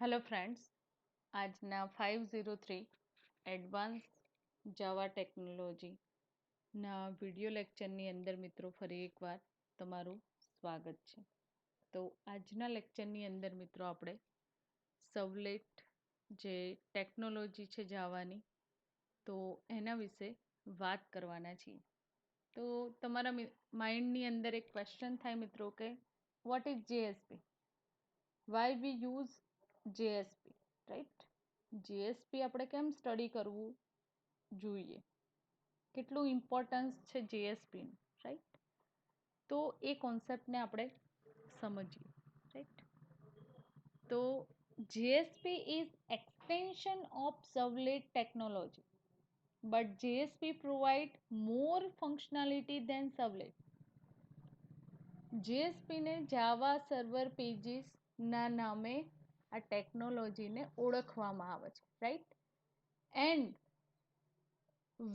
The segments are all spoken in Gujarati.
હેલો ફ્રેન્ડ્સ, આજના 503 એડવાન્સ જાવા ટેકનોલોજીના વિડીયો લેક્ચરની અંદર મિત્રો ફરી એકવાર તમારું સ્વાગત છે. તો આજના લેક્ચરની અંદર મિત્રો આપણે સર્વલેટ જે ટેકનોલોજી છે જાવાની તો એના વિશે વાત કરવાના છીએ. તો તમારા માઇન્ડની અંદર એક ક્વેશ્ચન થાય મિત્રો કે what is JSP? Why we use JSP, right? JSP આપણે કેમ સ્ટડી કરવું જોઈએ, કેટલું ઇમ્પોર્ટન્સ છે JSPનું, રાઈટ? તો એ કોન્સેપ્ટને આપણે સમજીએ, રાઈટ? તો JSP is extension of servlet technology, but JSP provide more functionality than servlet. JSP ને જાવા સર્વર પેજીસ ના નામે આ ટેકનોલોજીને ઓળખવામાં આવે છે, right? And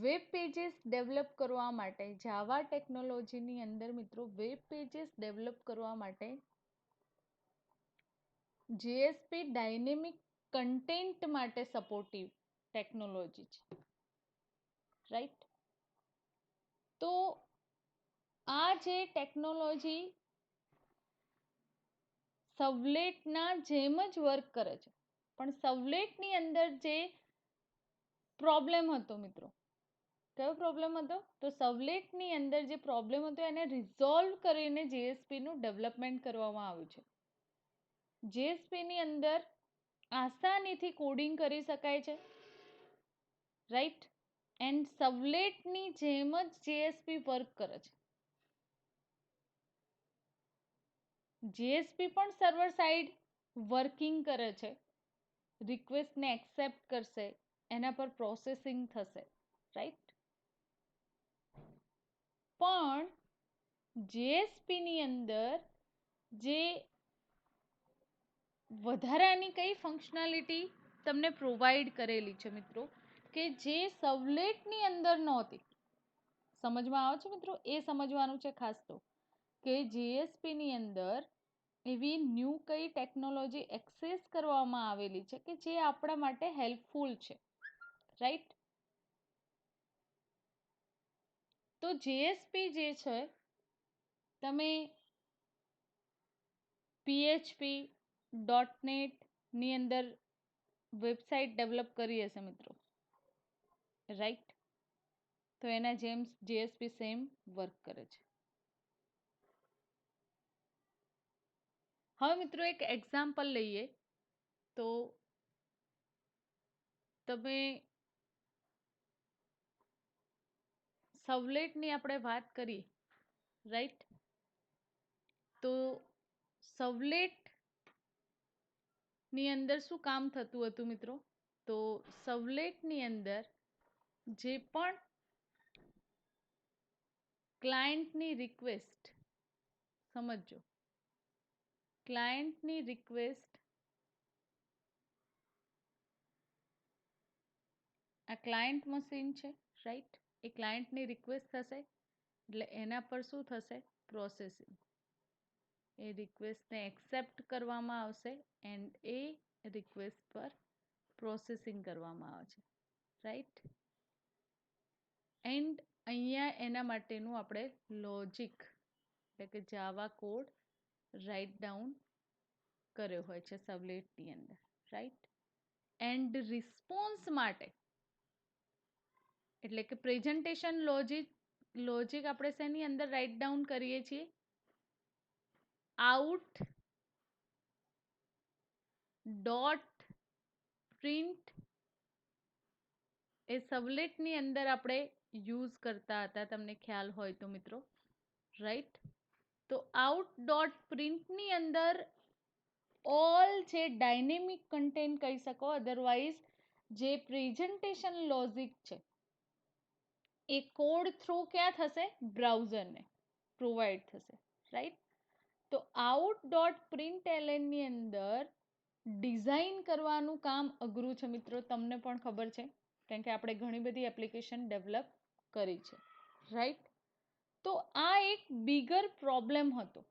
web pages develop કરવા માટે જાવા ટેકનોલોજીની અંદર મિત્રો વેબ પેજીસ ડેવલપ કરવા માટે JSP ડાયનેમિક કન્ટેન્ટ માટે સપોર્ટિવ ટેકનોલોજી છે, રાઈટ? તો આ જે ટેકનોલોજી સર્વલેટના જેમ જ વર્ક કરે છે, પણ સર્વલેટની અંદર જે પ્રોબ્લેમ હતો મિત્રો, કયો પ્રોબ્લેમ હતો? તો સર્વલેટની અંદર જે પ્રોબ્લેમ હતો એને રિઝોલ્વ કરીને JSPનું ડેવલપમેન્ટ કરવામાં આવ્યું છે. JSPની અંદર આસાનીથી કોડિંગ કરી શકાય છે, રાઈટ? એન્ડ સર્વલેટની જેમ જ JSP વર્ક કરે છે. JSP પણ સર્વર સાઇડ વર્કિંગ કરે છે, રિક્વેસ્ટને એક્સેપ્ટ કરશે, એના પર પ્રોસેસિંગ થશે, રાઈટ? પણ JSPની અંદર જે વધારાની કઈ ફંક્શનાલિટી તમને પ્રોવાઈડ કરેલી છે મિત્રો, કે જે સર્વલેટની અંદર નહોતી. સમજમાં આવે છે મિત્રો? એ સમજવાનું છે ખાસ. તો કે JSPની અંદર એવી ન્યૂ કઈ ટેકનોલોજી એક્સેસ કરવામાં આવેલી છે કે જે આપણા માટે હેલ્પફુલ છે, રાઈટ? તો JSP જે છે, તમે PHP .NET ની અંદર વેબસાઇટ ડેવલપ કરી હશે મિત્રો, રાઈટ? તો એના જેમ JSP સેમ વર્ક કરે છે. હવે મિત્રો એક એક્ઝામ્પલ લઈએ. તો તમે સર્વલેટની આપણે વાત કરીએ, રાઈટ? તો સર્વલેટની અંદર શું કામ થતું હતું મિત્રો? તો સર્વલેટની અંદર જે પણ ક્લાયન્ટની રિક્વેસ્ટ, સમજો, ક્લાયન્ટની રિક્વેસ્ટ, આ ક્લાયન્ટ મશીન છે, રાઈટ? એ ક્લાયન્ટની રિક્વેસ્ટ થશે એટલે એના પર શું થશે? પ્રોસેસિંગ. એ રિક્વેસ્ટને એક્સેપ્ટ કરવામાં આવશે એન્ડ એ રિક્વેસ્ટ પર પ્રોસેસિંગ કરવામાં આવે છે, રાઈટ? એન્ડ અહીંયા એના માટેનું આપણે લોજિક એટલે કે જાવા કોડ રાઇટ ડાઉન કર્યો હોય છે સર્વલેટની અંદર, રાઈટ? એન્ડ રિસ્પોન્સ માટે એટલે કે પ્રેઝન્ટેશન લોજિક આપણે શેની અંદર રાઇટ ડાઉન કરીએ છીએ? આઉટ ડોટ પ્રિન્ટ એ સર્વલેટની અંદર આપણે યુઝ કરતા હતા, તમને ખ્યાલ હોય તો મિત્રો, રાઈટ? તો આઉટ ડોટ પ્રિન્ટની અંદર ઓલ જે ડાયનેમિક કન્ટેન્ટ કહી શકો, અધરવાઇઝ જે પ્રેઝન્ટેશન લોજિક છે એ કોડ થ્રુ ક્યાં થશે? બ્રાઉઝરને પ્રોવાઈડ થશે, રાઈટ? તો આઉટ ડોટ પ્રિન્ટ એલએનની અંદર ડિઝાઇન કરવાનું કામ અઘરું છે મિત્રો, તમને પણ ખબર છે, કારણ કે આપણે ઘણી બધી એપ્લિકેશન ડેવલપ કરી છે, રાઈટ? તો આ એક બિગર પ્રોબ્લેમ હતો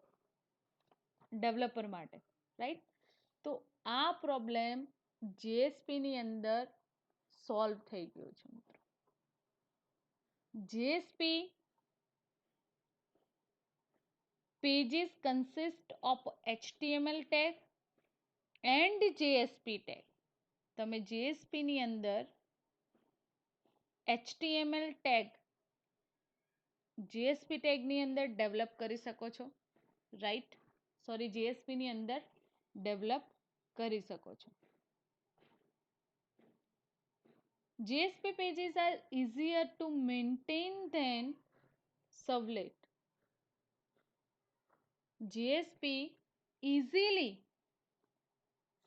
ડેવલપર માટે, રાઈટ? તો આ પ્રોબ્લેમ જેએસપીની અંદર સોલ્વ થઈ ગયો છે મિત્રો. JSP pages consist of HTML tag and JSP tag. તમે JSP ની અંદર HTML tag JSP tag ની અંદર ડેવલપ કરી શકો છો, રાઈટ? સોરી, JSP ની અંદર ડેવલપ કરી શકો છો. JSP pages are easier to maintain than servlet. JSP easily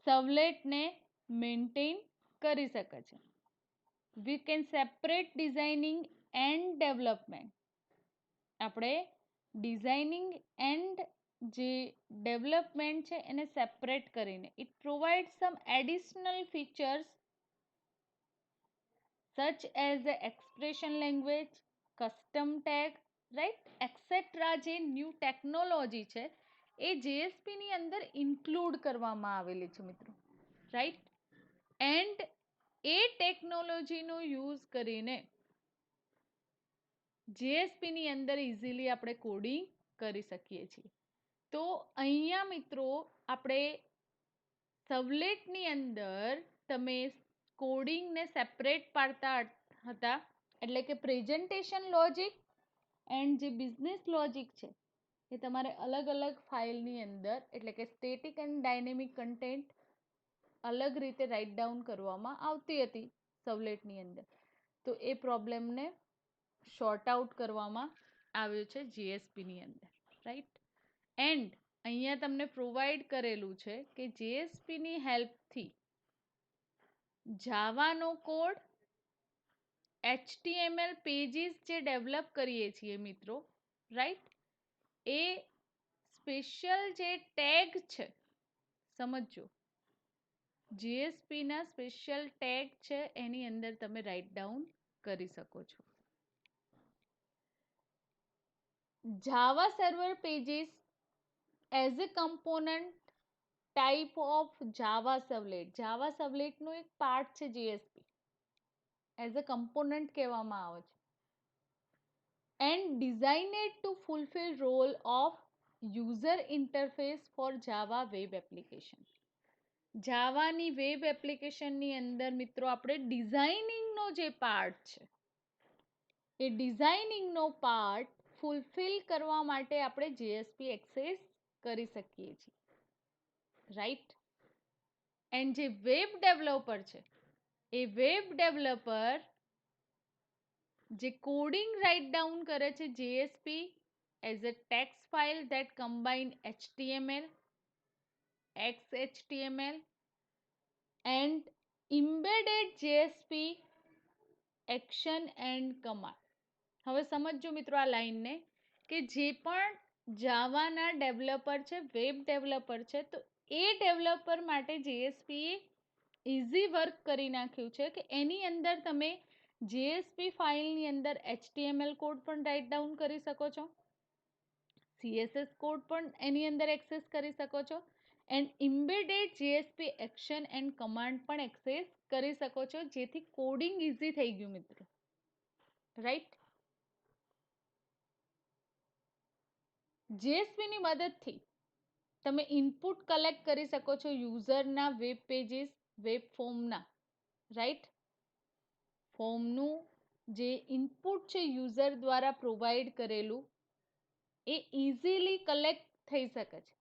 સર્વલેટને મેન્ટેન કરી શકે છે. We can separate designing and development. આપણે ડિઝાઇનિંગ એન્ડ જે ડેવલપમેન્ટ છે એને સેપરેટ કરીને it provide some additional features such as expression language, custom tag, right, etcetera. જે ન્યૂ ટેકનોલોજી છે એ જેએસપી ની અંદર ઇન્ક્લુડ કરવામાં આવેલી છે મિત્રો, રાઈટ? એન્ડ એ ટેકનોલોજીનો યુઝ કરીને જેએસપી ની અંદર ઇઝીલી આપણે કોડિંગ કરી શકીએ છીએ. તો અહીંયા મિત્રો આપણે સર્વલેટની અંદર તમે કોડિંગને સેપરેટ પાડતા હતા, એટલે કે પ્રેઝન્ટેશન લોજિક એન્ડ જે બિઝનેસ લોજિક છે એ તમારે અલગ અલગ ફાઇલની અંદર, એટલે કે સ્ટેટિક એન્ડ ડાયનેમિક કન્ટેન્ટ અલગ રીતે રાઇટ ડાઉન કરવામાં આવતી હતી સર્વલેટની અંદર. તો એ પ્રોબ્લેમને શોર્ટ આઉટ કરવામાં આવ્યો છે જેએસપીની અંદર, રાઈટ? એન્ડ અહીંયા તમને પ્રોવાઈડ કરેલું છે કે જેએસપીની હેલ્પથી જાવાનો કોડ, HTML પેજીસ જે ડેવલપ કરીએ છીએ મિત્રો, રાઈટ, એ સ્પેશિયલ જે ટેગ છે, સમજો, જેએસપીના સ્પેશિયલ ટેગ છે એની અંદર તમે રાઇટ ડાઉન કરી શકો છો. Java server pages as a component type of Java servlet. Java સર્વલેટનો એક પાર્ટ છે જેએસપી, એઝ અ કમ્પોનન્ટ કહેવામાં આવે છે. And designed to fulfil role of user interface for Java web application. જાવાની વેબ એપ્લિકેશનની અંદર મિત્રો આપણે ડિઝાઇનિંગનો જે પાર્ટ છે એ ડિઝાઇનિંગનો પાર્ટ ફૂલફિલ કરવા માટે આપણે જેએસપી એક્સેસ કરી શકીએ છીએ, રાઈટ? એન્ડ જે વેબ ડેવલપર છે એ વેબ ડેવલપર જે કોડિંગ રાઇટ ડાઉન કરે છે JSP as a text file that combine HTML, XHTML and embedded JSP action and command. હવે સમજો મિત્રો આ લાઈનને, કે જે પણ જાવાના ડેવલપર છે, વેબ ડેવલપર છે, તો એ ડેવલપર માટે જેએસપી ઇઝી વર્ક કરી નાખ્યું છે કે એની અંદર તમે જેએસપી ફાઇલની અંદર HTML કોડ પણ રાઇટ ડાઉન કરી શકો છો, CSS કોડ પણ એની અંદર એક્સેસ કરી શકો છો, and embedded JSP action and command પણ એક્સેસ કરી શકો છો, જેથી કોડિંગ ઇઝી થઈ ગયું મિત્રો, રાઈટ? જેએસપીની મદદથી તમે ઇનપુટ કલેક્ટ કરી શકો છો યુઝરના વેબ પેજીસ, વેબ ફોર્મના, રાઈટ? ફોર્મનું જે ઇનપુટ છે યુઝર દ્વારા પ્રોવાઈડ કરેલું એ ઇઝીલી કલેક્ટ થઈ શકે છે,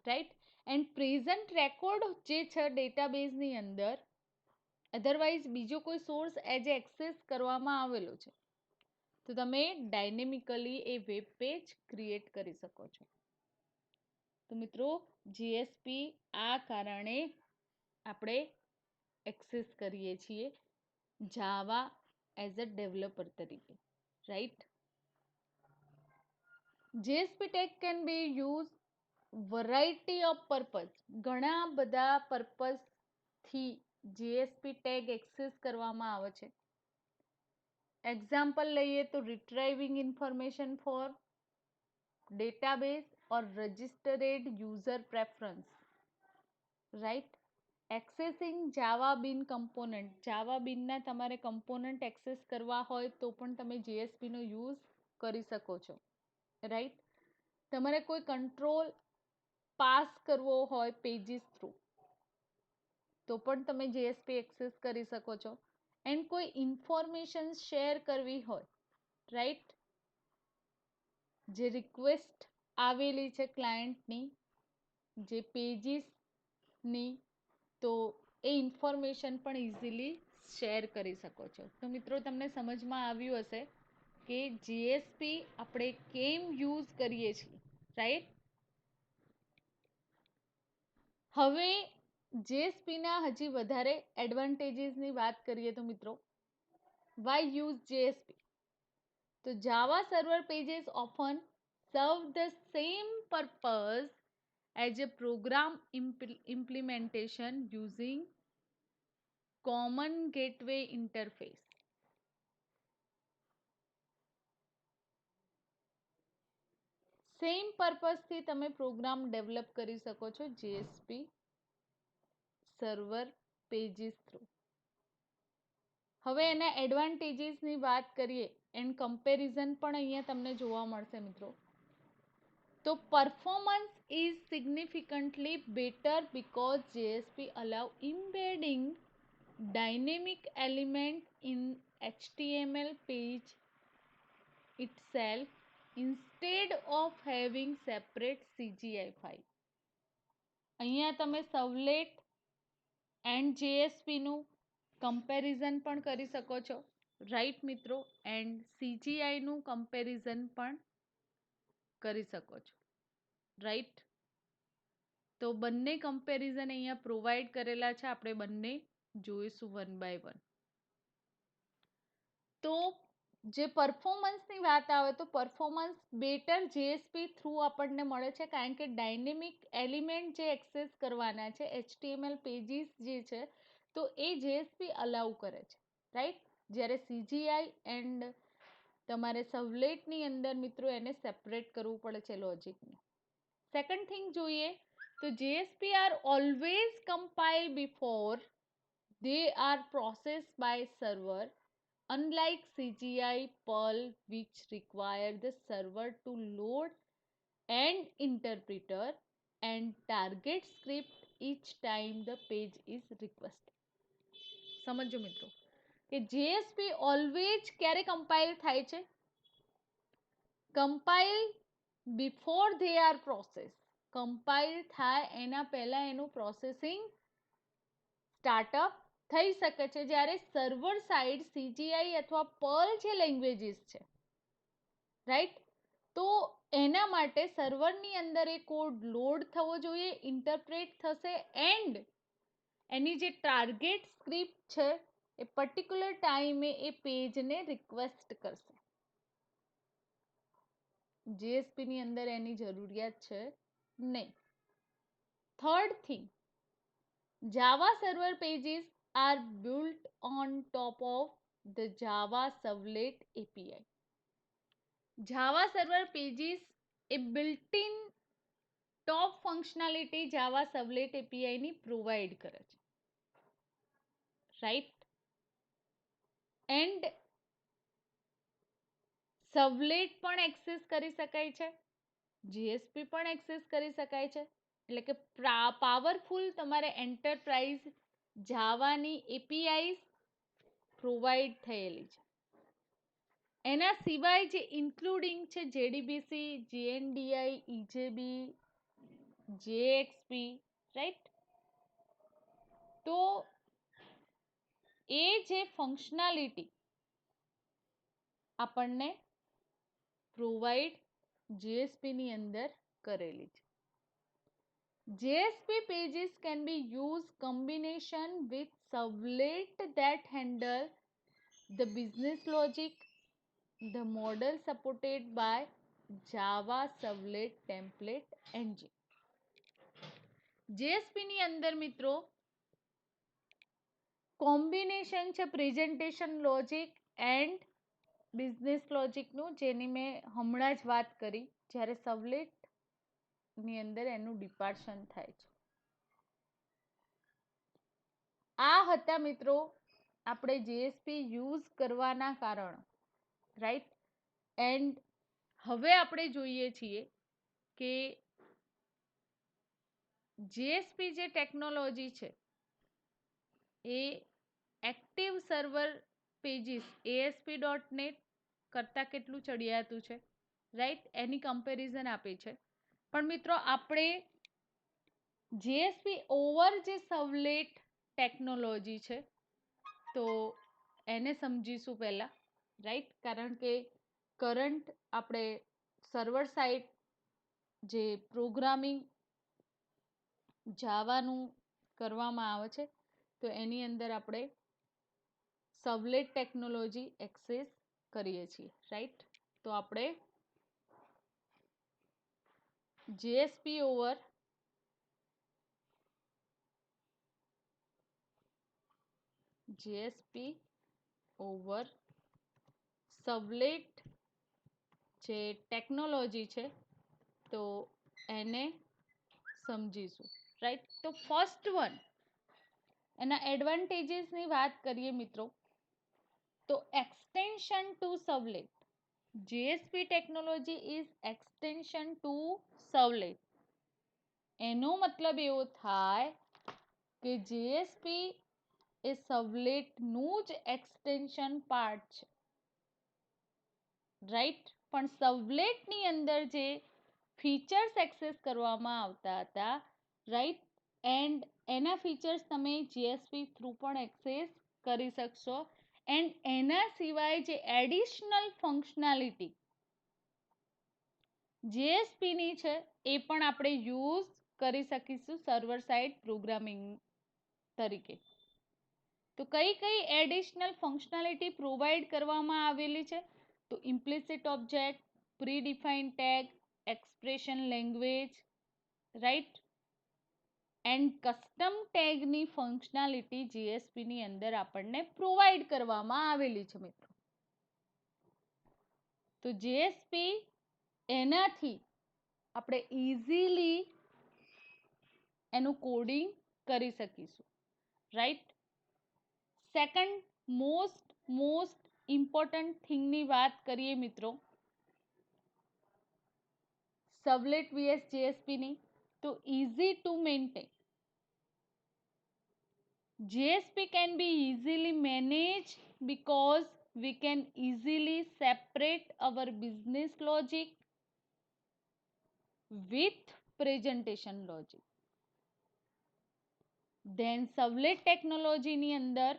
રાઈટ? એન્ડ પ્રેઝન્ટ રેકોર્ડ જે છે ડેટાબેઝની અંદર, અધરવાઇઝ બીજો કોઈ સોર્સ એજ એક્સેસ કરવામાં આવેલો છે, તો તમે ડાયનેમિકલી એ વેબ પેજ ક્રિએટ કરી શકો છો. તો મિત્રો જીએસપી આ કારણે આપણે એક્સેસ કરીએ છીએ જાવા એઝ અ ડેવલપર તરીકે, right? JSP tag can be use variety of purpose. ઘણા બધા પર્પઝથી જેએસપી ટેગ એક્સેસ કરવામાં આવે છે. એક્ઝામ્પલ લઈએ તો retrieving information for database or registered user preference, right? Accessing Java bean component, Java બીનના તમારે કમ્પોનન્ટ એક્સેસ કરવા હોય તો પણ તમે જેએસપીનો યુઝ કરી શકો છો, રાઈટ. તમારે કોઈ કંટ્રોલ પાસ કરવો હોય પેજીસ થ્રુ તો પણ તમે જેએસપી એક્સેસ કરી શકો છો. એન્ડ કોઈ ઇન્ફોર્મેશન શેર કરવી હોય, રાઈટ, જે રિક્વેસ્ટ આવેલી છે ક્લાયન્ટની, જે પેજીસની, તો એ ઇન્ફોર્મેશન પણ ઇઝીલી શેર કરી શકો છો. તો મિત્રો તમને સમજમાં આવ્યું હશે કે જીએસપી આપણે કેમ યુઝ કરીએ છીએ, રાઈટ. હવે જેએસપીના હજી વધારે એડવાન્ટેજીસની વાત કરીએ તો મિત્રો, વાય યુઝ જેએસપી? તો Java server pages often serve the same purpose as a program implementation using common gateway interface. Same પર્પઝથી તમે પ્રોગ્રામ ડેવલપ કરી શકો છો જેએસપી સર્વર પેજીસ થ્રુ. હવે એના એડવાન્ટેજીસની વાત કરીએ એન્ડ કમ્પેરિઝન પણ અહીંયા તમને જોવા મળશે મિત્રો. તો performance is significantly better because JSP allow embedding dynamic element in HTML page itself instead of having separate CGI file. અહીંયા તમે સર્વલેટ એન્ડ જેએસપીનું કમ્પેરિઝન પણ કરી શકો છો, રાઈટ મિત્રો. એન્ડ સીજીઆઈનું કમ્પેરિઝન પણ કરી શકો છો, રાઈટ. તો બંને કમ્પેરિઝન અહીંયા પ્રોવાઈડ કરેલા છે, આપણે બંને જોઈશું વન બાય વન. તો જે પરફોર્મન્સની વાત આવે તો પરફોર્મન્સ બેટર જેએસપી થ્રુ આપણને મળે છે, કારણ કે ડાયનેમિક એલિમેન્ટ જે એક્સેસ કરવાના છે એચટીએમએલ પેજીસ જે છે તો એ જેએસપી અલાઉ કરે છે, રાઈટ. જ્યારે સીજીઆઈ એન્ડ તમારે સર્વલેટની અંદર મિત્રો એને સેપરેટ કરવું પડે છે લોજિકને. સેકન્ડ થિંગ જોઈએ તો JSP are always compile before they are processed by server, unlike CGI Perl which require the server to load and interpreter and target script each time the page is requested. સમજો મિત્રો કે જેએસપી ઓલવેઝ ક્યારે કમ્પાઇલ થાય છે? Compile before they are processed. Compile થાય એના પહેલા એનું પ્રોસેસિંગ સ્ટાર્ટઅપ થઈ શકે છે, જ્યારે સર્વર સાઇડ સીજીઆઈ અથવા પર્લ જે લેંગ્વેજીસ છે, રાઈટ, તો એના માટે સર્વરની અંદર એ કોડ લોડ થવો જોઈએ, ઇન્ટરપ્રેટ થશે એન્ડ એની જે ટાર્ગેટ સ્ક્રિપ્ટ છે એ પર્ટિક્યુલર ટાઈમે એ પેજને રિક્વેસ્ટ કરશે. જેએસપીની અંદર એની જરૂરિયાત છે નહીં. Third thing, Java server pages are built on top of the Java Servlet API. Java server pages A built-in top functionality Java Servlet API ની provide કરે છે, right. And સર્વલેટ પણ એક્સેસ કરી શકાય છે, જીએસપી પણ એક્સેસ કરી શકાય છે. એટલે કે પાવરફુલ તમારે એન્ટરપ્રાઇઝ જાવાની એપીઆઈ પ્રોવાઈડ થયેલી છે. એના સિવાય જે ઇન્ક્લુડિંગ છે જેડીબીસી, જીએનડીઆઈ, ઇજેબી, જેએક્સપી, રાઈટ. તો એ જે ફંક્શનાલિટી આપણને પ્રોવાઈડ જેએસપીની અંદર કરેલી છે. JSP pages can be used combination with servlet that handle the business logic, the model supported by Java Servlet Template Engine. JSP ની અંદર મિત્રો કોમ્બિનેશન છે પ્રેઝન્ટેશન લોજિક એન્ડ બિઝનેસ લોજિકનું, જેની મેં હમણાં જ વાત કરી, જ્યારે સર્વલેટ ની અંદર એનું ડિપાર્શન થાય છે. આ હતા મિત્રો આપણે જેએસપી યુઝ કરવાના કારણ, રાઈટ. એન્ડ હવે આપણે જોઈએ છીએ કે જેએસપી જે ટેકનોલોજી છે એ એક્ટિવ સર્વર પેજીસ ASP.NET કરતાં કેટલું ચડિયાતું છે, રાઈટ. એની કમ્પેરિઝન આપી છે. પણ મિત્રો આપણે જેએસપી ઓવર જે સર્વલેટ ટેકનોલોજી છે તો એને સમજીશું પહેલા, રાઈટ. કારણ કે કરંટ આપણે સર્વર સાઇડ જે પ્રોગ્રામિંગ જાવાનું કરવામાં આવે છે તો એની અંદર આપણે સર્વલેટ ટેકનોલોજી એક્સેસ કરીએ છીએ, રાઈટ. તો આપણે જેએસપી ઓવર સર્વલેટ જે ટેકનોલોજી છે તો એને સમજીશું, રાઈટ. તો ફર્સ્ટ વન એના એડવાન્ટેજીસની વાત કરીએ મિત્રો તો extension to servlet. JSP technology is extension to servlet. એનો મતલબ એવો થાય કે જેએસપી એ સર્વલેટનું જ એક્સટેન્શન પાર્ટ છે, રાઈટ. પણ સર્વલેટની અંદર જે ફીચર્સ એક્સેસ કરવામાં આવતા હતા, રાઈટ, એન્ડ એના ફીચર્સ તમે જેએસપી થ્રુ પણ એક્સેસ કરી શકશો. એન્ડ એના સિવાય જે એડિશનલ ફંક્શનાલિટી જેએસપીની છે એ પણ આપણે યુઝ કરી શકીશું સર્વર સાઇડ પ્રોગ્રામિંગ તરીકે. તો કઈ કઈ એડિશનલ ફંક્શનાલિટી પ્રોવાઈડ કરવામાં આવેલી છે તો implicit object, predefined tag, expression language, right. And custom ટેગની ફંક્શનાલિટી જેએસપીની અંદર આપણને પ્રોવાઈડ કરવામાં આવેલી છે મિત્રો. તો જેએસપી એનાથી આપણે ઇઝીલી એનું કોડિંગ કરી શકીશું, રાઈટ. સેકન્ડ મોસ્ટ ઇમ્પોર્ટન્ટ થિંગની વાત કરીએ મિત્રો સર્વલેટ vs જેએસપીની તો easy to maintain. JSP can be easily managed because we can easily separate our business logic with presentation logic. Then સર્વલેટ ટેકનોલોજીની અંદર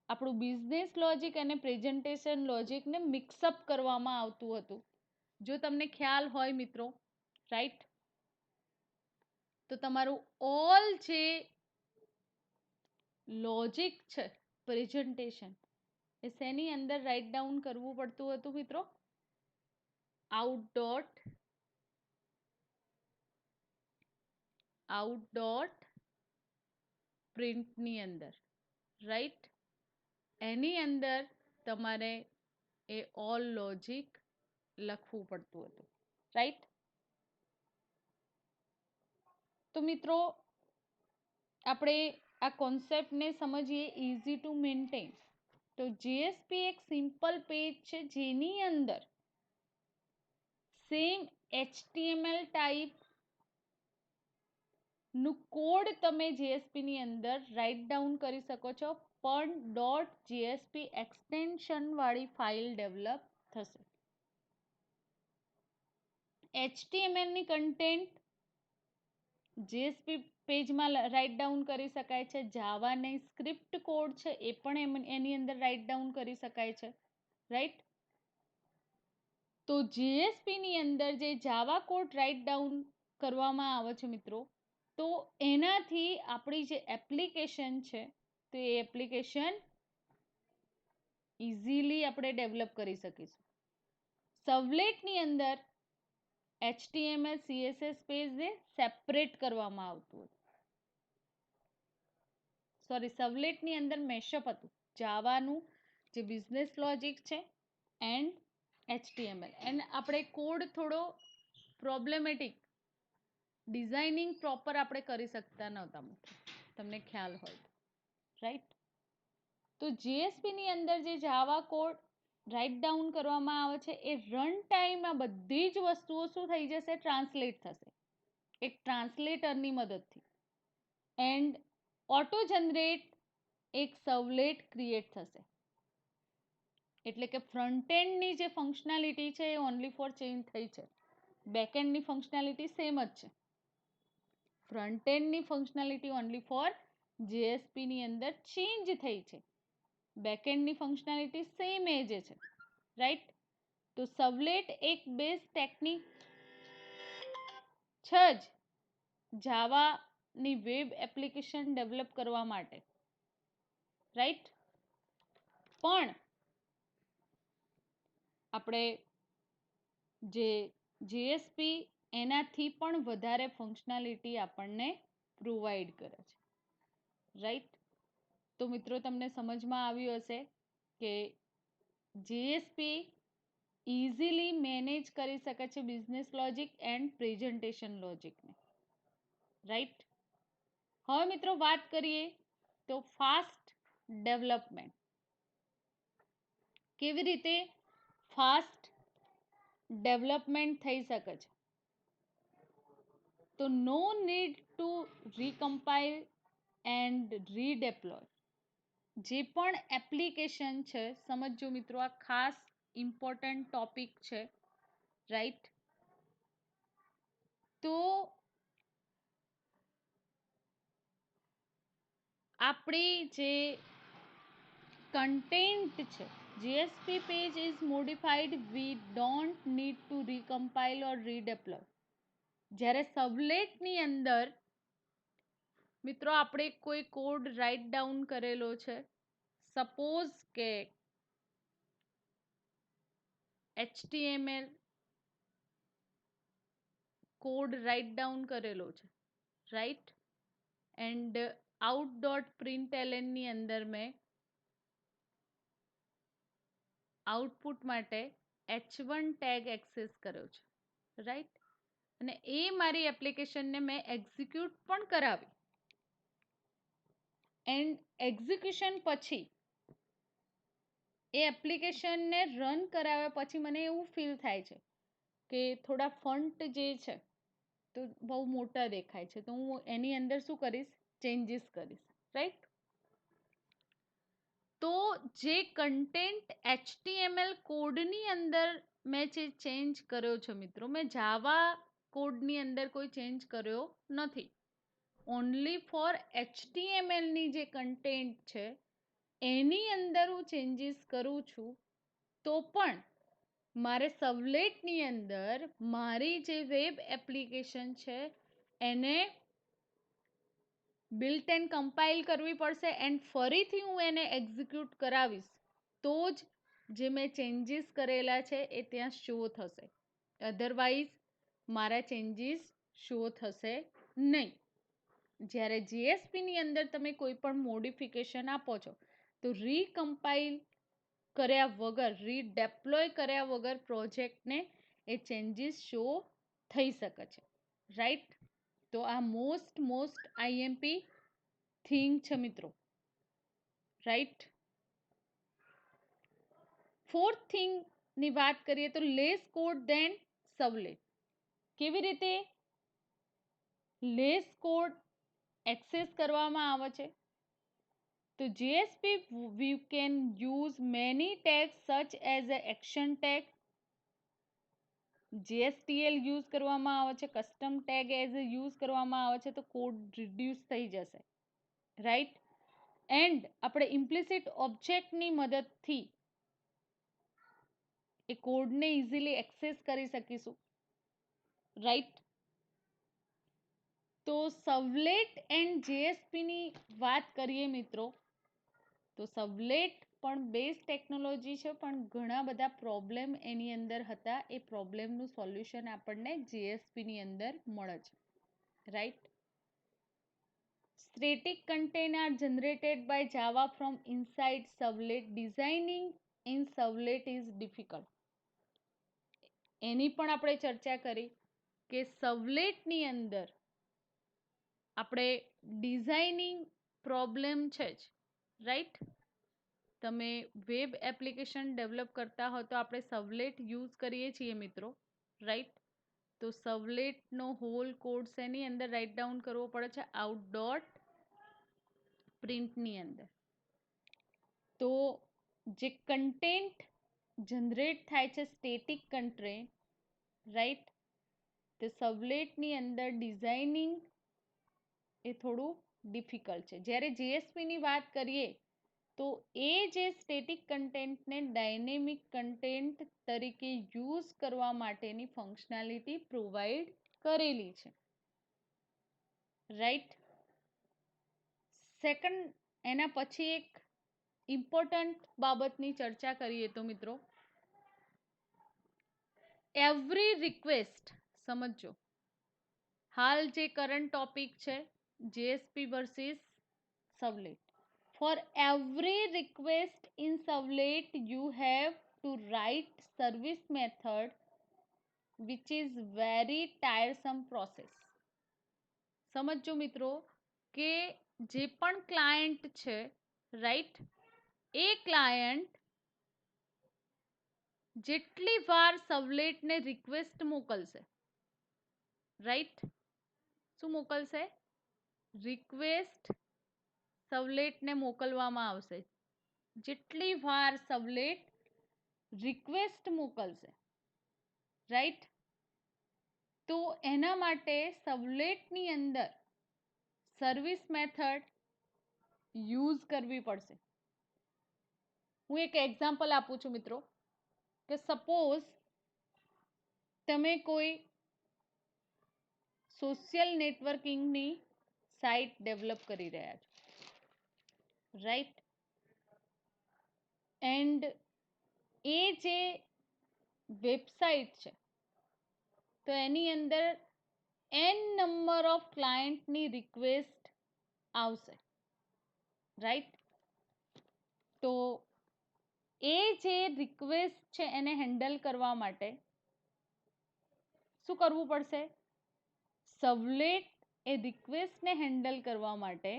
આપણું બિઝનેસ લોજિક અને પ્રેઝન્ટેશન લોજિકને મિક્સઅપ કરવામાં આવતું હતું. જો તમને ખ્યાલ હોય મિત્રો, રાઈટ, તો તમારું ઓલ જે લોજિક છે પ્રેઝન્ટેશન એ શેની અંદર રાઇટ ડાઉન કરવું પડતું હતું મિત્રો આઉટ પ્રિન્ટની અંદર, રાઈટ. એની અંદર તમારે એ ઓલ લોજિક લખવું પડતું હતું, રાઈટ. તો મિત્રો આપણે આ કોન્સેપ્ટને સમજીએ ઇઝી ટુ મેન્ટેન. તો જેએસપી એક સિમ્પલ પેજ છે જેની અંદર સેમ HTML ટાઈપ નું કોડ તમે જેએસપી ની અંદર રાઇટ ડાઉન કરી શકો છો, પણ .jsp એક્સટેન્શન વાળી ફાઇલ ડેવલપ થશે. HTML ની કન્ટેન્ટ જેએસપી પેજમાં રાઇટ ડાઉન કરી શકાય છે. જાવાની સ્ક્રિપ્ટ કોડ છે એ પણ એની અંદર રાઇટ ડાઉન કરી શકાય છે, રાઈટ. તો જેએસપી ની અંદર જે જાવા કોડ રાઇટ ડાઉન કરવામાં આવે છે મિત્રો તો એનાથી આપણી જે એપ્લિકેશન છે તો એ એપ્લિકેશન ઇઝીલી આપણે ડેવલપ કરી શકીશું. સર્વલેટની અંદર HTML CSS પેજને સેપરેટ કરવામાં આવતું હતું. સર્વલેટની અંદર મેશઅપ હતું જાવાનું જે બિઝનેસ લોજિક છે એન્ડ HTML. એન્ડ આપણે કોડ થોડો પ્રોબ્લેમેટિક ડિઝાઇનિંગ પ્રોપર આપણે કરી શકતા નહોતા. તમને ખ્યાલ હોય તો, રાઈટ. તો જીએસપીની અંદર જે જાવા કોડ રાઇટ ડાઉન કરવામાં આવે છે એ રન ટાઈમમાં બધી જ વસ્તુઓ શું થઈ જશે? ટ્રાન્સલેટ થશે એક ટ્રાન્સલેટરની મદદથી. એન્ડ ઓટો જનરેટ એક સર્વલેટ ક્રિએટ થશે. એટલે કે ફ્રન્ટ એન્ડની જે ફંક્શનાલિટી છે એ ઓનલી ફોર ચેન્જ થઈ છે. બેક એન્ડની ફંક્શનાલિટી સેમ જ છે. ફ્રન્ટ એન્ડની ફંક્શનાલિટી ઓનલી ફોર જેએસપીની અંદર ચેન્જ થઈ છે. બેક એન્ડની ફંક્શનાલિટી સેમ એ જ છે, રાઈટ. તો સર્વલેટ એક બેઝ ટેકનિક છે જ જાવાની વેબ એપ્લિકેશન ડેવલપ કરવા માટે, રાઈટ. પણ આપણે જે જીએસપી એનાથી પણ વધારે ફંક્શનાલિટી આપણને પ્રોવાઈડ કરે છે, રાઈટ. તો મિત્રો તમને સમજમાં આવ્યું હશે કે જીએસપી ઇઝીલી મેનેજ કરી શકે છે બિઝનેસ લોજિક એન્ડ પ્રેઝન્ટેશન લોજિકને, રાઈટ. હવે મિત્રો વાત કરીએ તો ફાસ્ટ ડેવલપમેન્ટ. કેવી રીતે ફાસ્ટ ડેવલપમેન્ટ થઈ શકે છે? તો no need to recompile and redeploy. જે પણ એપ્લિકેશન છે, સમજો મિત્રો, આ ખાસ ઇમ્પોર્ટન્ટ ટોપિક છે, રાઈટ. તો આપણી જે કન્ટેન્ટ છે, JSP page is modified, we don't need to recompile or redeploy. જ્યારે સર્વલેટની અંદર મિત્રો આપણે કોઈ કોડ રાઇટ ડાઉન કરેલો છે, સપોઝ કે HTML કોડ રાઇટ ડાઉન કરેલો છે, રાઈટ. એન્ડ out.println ની અંદર મેં આઉટપુટ માટે h1 ટેગ એક્સેસ કર્યો છે, રાઈટ. અને એ મારી એપ્લિકેશનને મેં એક્ઝિક્યુટ પણ કરાવી. એન્ડ એક્ઝિક્યુશન પછી એ એપ્લિકેશનને રન કરાવ્યા પછી મને એવું ફીલ થાય છે કે થોડા ફોન્ટ જે છે તો બહુ મોટા દેખાય છે, તો હું એની અંદર શું કરીશ? ચેન્જીસ કરીશ, રાઈટ. તો જે કન્ટેન્ટ HTML કોડની અંદર મેં જે ચેન્જ કર્યો છે મિત્રો, મેં જાવા કોડની અંદર કોઈ ચેન્જ કર્યો નથી. ઓનલી ફોર HTML ની જે કન્ટેન્ટ છે એની અંદર હું ચેન્જીસ કરું છું. તો પણ મારે સર્વલેટની અંદર મારી જે વેબ એપ્લિકેશન છે એને બિલ્ટ એન્ડ કમ્પાઇલ કરવી પડશે એન્ડ ફરીથી હું એને એક્ઝિક્યુટ કરાવીશ તો જ જે મેં ચેન્જીસ કરેલા છે એ ત્યાં શો થશે. અધરવાઇઝ મારા ચેન્જીસ શો થશે નહીં. જ્યારે જીએસપીની અંદર તમે કોઈ પણ મોડિફિકેશન આપો છો તો રીકમ્પાઇલ કર્યા વગર, રીડેપ્લોય કર્યા વગર પ્રોજેક્ટને એ ચેન્જીસ શો થઈ શકે છે, રાઈટ. તો આ મોસ્ટ આઈએમપી થિંગ છે મિત્રો, રાઈટ. ફોર્થ થિંગની વાત કરીએ તો લેસ કોડ ધેન સર્વલેટ. કેવી રીતે લેસ કોડ એક્સેસ કરવામાં આવે છે? તો GSP we can use many tags such as a action tag, JSTL use કરવામાં આવે છે, કસ્ટમ ટેગ એઝ યુઝ કરવામાં આવે છે, તો કોડ રિડ્યુસ થઈ જશે, રાઈટ. એન્ડ આપણે ઇમ્પ્લિસિટ ઓબ્જેક્ટની મદદથી એ કોડને ઇઝીલી એક્સેસ કરી શકીશું, રાઈટ. તો સર્વલેટ એન્ડ જેએસપીની વાત કરીએ મિત્રો, તો સર્વલેટ પણ બેઝ ટેકનોલોજી છે, પણ ઘણા બધા પ્રોબ્લેમ એની અંદર હતા. એ પ્રોબ્લેમનું સોલ્યુશન આપણને જીએસપીની અંદર મળે છે, right. Static container are generated by Java from inside servlet. Designing in servlet is difficult. એની પણ આપણે ચર્ચા કરી કે સર્વલેટની અંદર આપણે ડિઝાઇનિંગ પ્રોબ્લેમ છે જ, રાઈટ. તમે વેબ એપ્લિકેશન ડેવલપ કરતા હો તો આપણે સર્વલેટ યુઝ કરીએ છીએ મિત્રો, રાઈટ. તો સર્વલેટનો હોલ કોડ શેની અંદર રાઇટ ડાઉન કરવો પડે છે? આઉટ ડોટ પ્રિન્ટની અંદર. તો જે કન્ટેન્ટ જનરેટ થાય છે સ્ટેટિક કન્ટેન્ટ, રાઈટ, તે સર્વલેટની અંદર ડિઝાઇનિંગ એ થોડું ડિફિકલ્ટ છે. જ્યારે જેએસપીની વાત કરીએ તો એ જે સ્ટેટિક કન્ટેન્ટને ડાયનેમિક કન્ટેન્ટ તરીકે યુઝ કરવા માટેની ફંક્શનાલિટી પ્રોવાઈડ કરેલી છે, રાઈટ. સેકન્ડ, એના પછી એક ઇમ્પોર્ટન્ટ બાબતની ચર્ચા કરીએ તો મિત્રો, એવરી રિક્વેસ્ટ સમજો. હાલ જે કરંટ ટોપિક છે JSP versus servlet. For every request in servlet you have to write service method which is very tiresome process. સમજો મિત્રો કે જે પણ ક્લાયન્ટ છે, રાઈટ, એ ક્લાયન્ટ જેટલી વાર સર્વલેટને રિક્વેસ્ટ મોકલશે, રાઈટ, શું મોકલશે? રિક્વેસ્ટ સર્વલેટને મોકલવામાં આવશે. જેટલી વાર સર્વલેટ રિક્વેસ્ટ મોકલશે, રાઈટ, તો એના માટે સર્વલેટની અંદર સર્વિસ મેથડ યુઝ કરવી પડશે. હું એક એક્ઝામ્પલ આપું છું મિત્રો, કે સપોઝ તમે કોઈ સોશિયલ નેટવર્કિંગની સાઇટ ડેવલપ કરી રહ્યા છો, રાઈટ, એન્ડ એ જે વેબસાઇટ છે તો એની અંદર n નંબર ઓફ ક્લાયન્ટની રિક્વેસ્ટ આવશે, રાઈટ. તો એ જે રિક્વેસ્ટ છે એને હેન્ડલ કરવા માટે શું કરવું પડશે? સર્વલેટ એ રિક્વેસ્ટને હેન્ડલ કરવા માટે,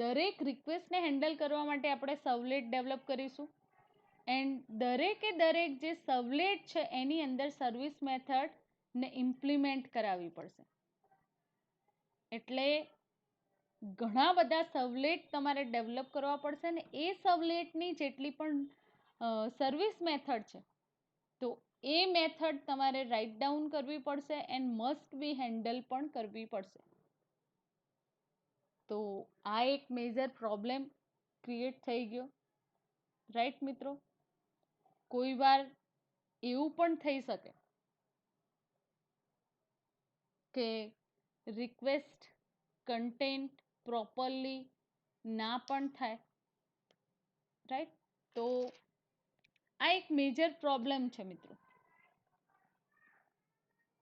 દરેક રિક્વેસ્ટને હેન્ડલ કરવા માટે આપણે સર્વલેટ ડેવલપ કરીશું, એન્ડ દરેકે દરેક જે સર્વલેટ છે એની અંદર સર્વિસ મેથડને ઇમ્પ્લિમેન્ટ કરાવવી પડશે. એટલે ઘણા બધા સર્વલેટ તમારે ડેવલપ કરવા પડશે ને એ સર્વલેટની જેટલી પણ સર્વિસ મેથડ છે તો એ મેથડ તમારે રાઇટ ડાઉન કરવી પડશે એન્ડ મસ્ટ બી હેન્ડલ પણ કરવી પડશે. તો આ એક મેજર પ્રોબ્લેમ ક્રિએટ થઈ ગયો, રાઈટ મિત્રો. કોઈ વાર એવું પણ થઈ શકે કે રિક્વેસ્ટ કન્ટેન્ટ પ્રોપરલી ના પણ થાય, રાઈટ. તો આ એક મેજર પ્રોબ્લેમ છે મિત્રો.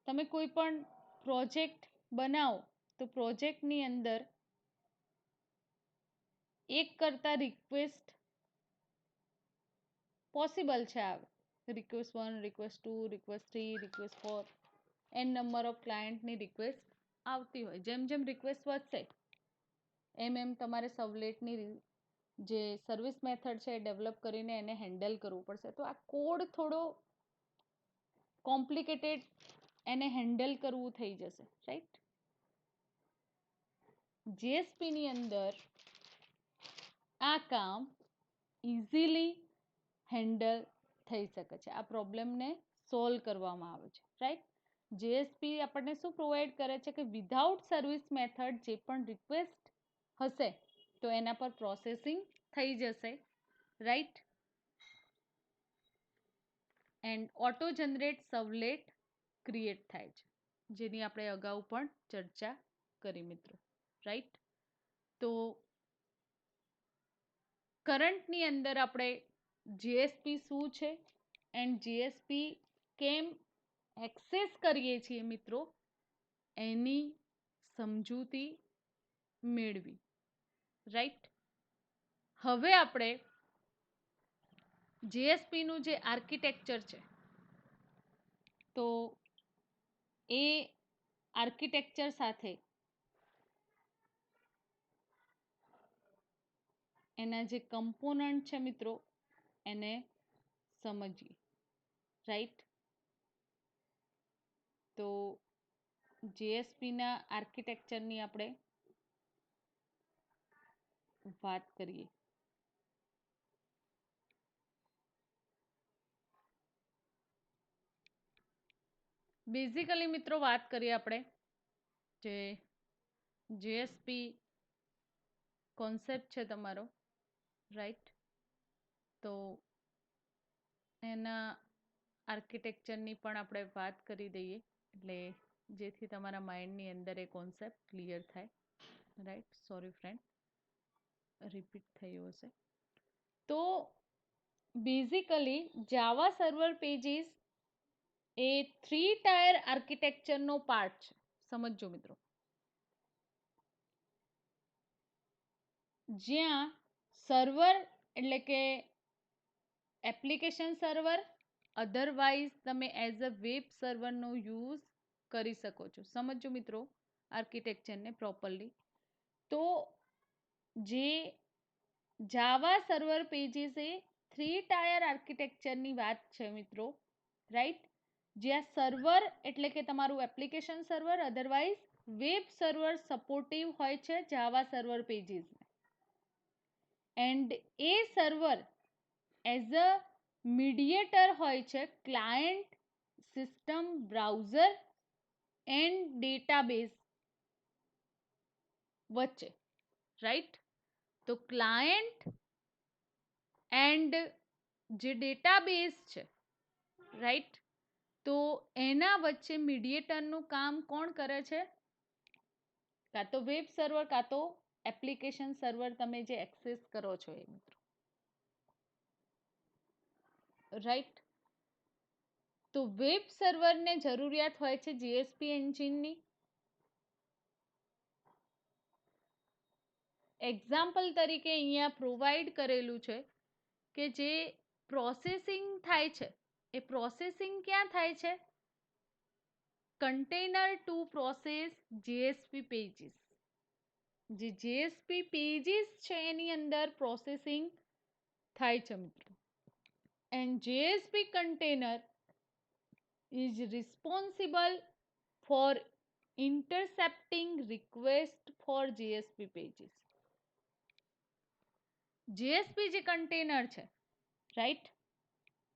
તમે કોઈ પણ પ્રોજેક્ટ બનાવો તો પ્રોજેક્ટની અંદર એક કરતા રિક્વેસ્ટ પોસિબલ છે આવે, request 1, request 2, request 3, request 4, n number of ક્લાયન્ટની રિક્વેસ્ટ આવતી હોય. જેમ જેમ રિક્વેસ્ટ વધશે એમ એમ તમારે સર્વલેટની જે સર્વિસ મેથડ છે એ ડેવલપ કરીને એને હેન્ડલ કરવું પડશે. તો આ કોડ થોડો કોમ્પ્લિકેટેડ એને હેન્ડલ કરવું થઈ જશે, રાઈટ. જેએસપીની અંદર આ કામ ઇઝીલી હેન્ડલ થઈ શકે છે. આ પ્રોબ્લેમને સોલ્વ કરવામાં આવે છે, રાઈટ. જેએસપી આપણને શું પ્રોવાઈડ કરે છે કે વિધાઉટ સર્વિસ મેથડ જે પણ રિક્વેસ્ટ હશે તો એના પર પ્રોસેસિંગ થઈ જશે, right, and auto generate servlet create થાય છે, જેની આપણે અગાઉ પણ ચર્ચા કરી મિત્રો, રાઈટ. તો કરંટની અંદર આપણે જેએસપી શું છે એન્ડ જેએસપી કેમ એક્સેસ કરીએ છીએ મિત્રો એની સમજૂતી મેળવી, રાઈટ. હવે આપણે જેએસપીનું જે આર્કિટેક્ચર છે તો એ આર્કિટેક્ચર સાથે એના જે કમ્પોનન્ટ છે મિત્રો એને સમજીએ. રાઈટ, તો જેએસપીના આર્કિટેક્ચરની આપણે વાત કરીએ. બેઝિકલી મિત્રો વાત કરીએ આપણે જે જેએસપી કોન્સેપ્ટ છે તમારો, રાઈટ, તો એના આર્કિટેક્ચરની પણ આપણે વાત કરી દઈએ એટલે જેથી તમારા માઇન્ડની અંદર એ કોન્સેપ્ટ ક્લિયર થાય. રાઈટ, સોરી ફ્રેન્ડ, રિપીટ થયું હશે. તો બેઝિકલી જાવા સર્વર પેજીસ એ 3 ટાયર આર્કિટેક્ચરનો પાર્ટ છે. સમજો મિત્રો, જ્યાં સર્વર એટલે કે એપ્લિકેશન સર્વર, અધરવાઇઝ તમે એઝ અ વેબ સર્વરનો યુઝ કરી શકો છો. સમજો મિત્રો આર્કિટેક્ચરને પ્રોપરલી. તો જે જાવા સર્વર પેજીસ એ 3 ટાયર આર્કિટેક્ચરની વાત છે મિત્રો, રાઈટ, જ્યાં સર્વર એટલે કે તમારું application server, otherwise web server supportive હોય છે જાવા સર્વર પેજીસ, એન્ડ એ સર્વર એઝ અ મીડિયેટર હોય છે client, system, browser and database વચ્ચે. રાઈટ, તો ક્લાયન્ટ એન્ડ જે ડેટાબેઝ છે, રાઈટ, તો એના વચ્ચે મીડિયેટરનું કામ કોણ કરે છે? કાં તો વેબ સર્વર કાં તો એપ્લિકેશન સર્વર તમે જે એક્સેસ કરો છો એ મિત્રો, રાઈટ. તો વેબ સર્વરને જરૂરિયાત હોય છે જીએસપી એન્જિનની. એક્ઝામ્પલ તરીકે અહીંયા પ્રોવાઈડ કરેલું છે કે જે પ્રોસેસિંગ થાય છે એ પ્રોસેસિંગ ક્યાં થાય છે? Container to process JSP pages. જે જેએસપી પેજીસ છે એની અંદર પ્રોસેસિંગ થાય છે મિત્રો. And JSP container is responsible for intercepting request for JSP pages. JSP જે કન્ટેનર છે, રાઈટ,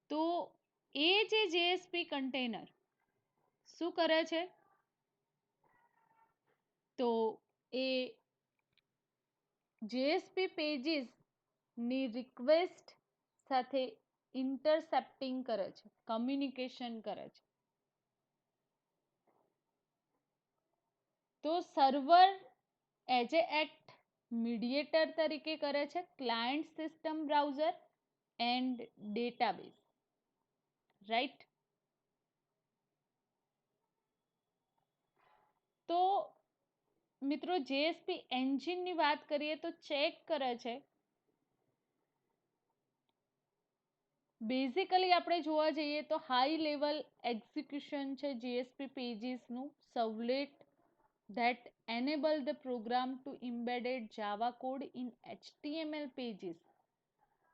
તો એ જે JSP કન્ટેનર શું કરે છે? તો એ JSP પેજીસ ની રિક્વેસ્ટ સાથે ઇન્ટરસેપ્ટિંગ કરે છે, કમ્યુનિકેશન કરે છે. તો server as a act mediator તરીકે કરે છે client, system, browser and database, right. તો મિત્રો જેએસપી એન્જિનની વાત કરીએ તો ચેક કરે છે. બેઝિકલી આપણે જોવા જઈએ તો હાઈ લેવલ એક્ઝિક્યુશન છે GSP પેજીસનું, સર્વલેટ that enable the program to embedded Java code in HTML pages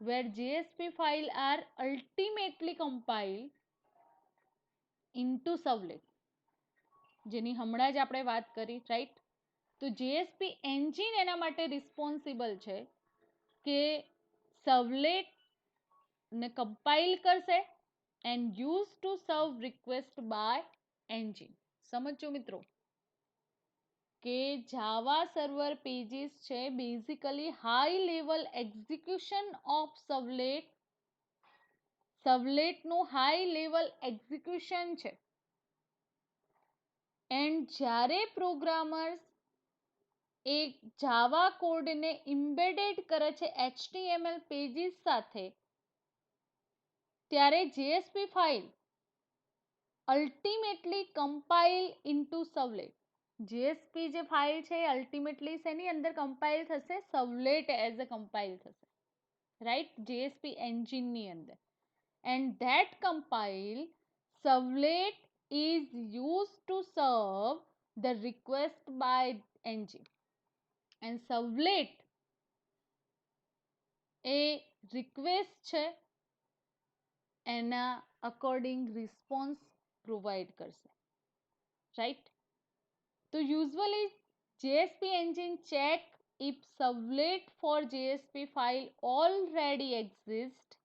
where JSP file are ultimately compiled into servlet. જેની હમણાં જ આપણે વાત કરી, રાઈટ. તો JSP એન્જિન એના માટે રિસ્પોન્સિબલ છે કે સર્વલેટ ને કમ્પાઇલ કરશે and use to serve request by engine. સમજો મિત્રો કે જાવા સર્વર પેજીસ છે basically high level execution of સર્વલેટનું હાઈ લેવલ એક્ઝિક્યુશન છે. એન્ડ જ્યારે પ્રોગ્રામર્સ એ જાવા કોડને ઇમ્બેડેડ કરે છે HTML પેજીસ સાથે, ત્યારે JSP file ultimately compile into servlet. JSP જે ફાઇલ છે એ અલ્ટિમેટલી શેની અંદર કમ્પાઇલ થશે? સર્વલેટ એઝ અ કમ્પાઇલ થશે, રાઈટ, જેએસપી એન્જિનની અંદર. And that compile servlet is used to serve the request by engine. And servlet A request છે એના અકોર્ડિંગ રિસ્પોન્સ પ્રોવાઈડ કરશે, રાઈટ. તો usually JSP engine check if servlet for JSP file already exists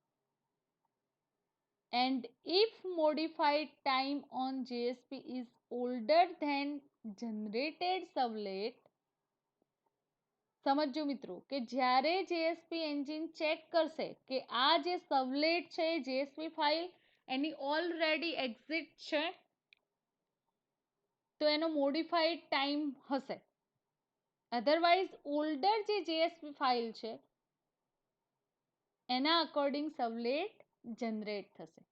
and if modified time on JSP is older than generated servlet. સમજો મિત્રો કે જ્યારે JSP એન્જિન ચેક કરશે કે આ જે સર્વલેટ છે JSP ફાઇલ એની ઓલરેડી એક્ઝિટ છે તો એનો મોડિફાઈડ ટાઈમ હશે. અધરવાઇઝ ઓલ્ડર જે JSP ફાઇલ છે એના અકોર્ડિંગ સર્વલેટ જનરેટ થશે.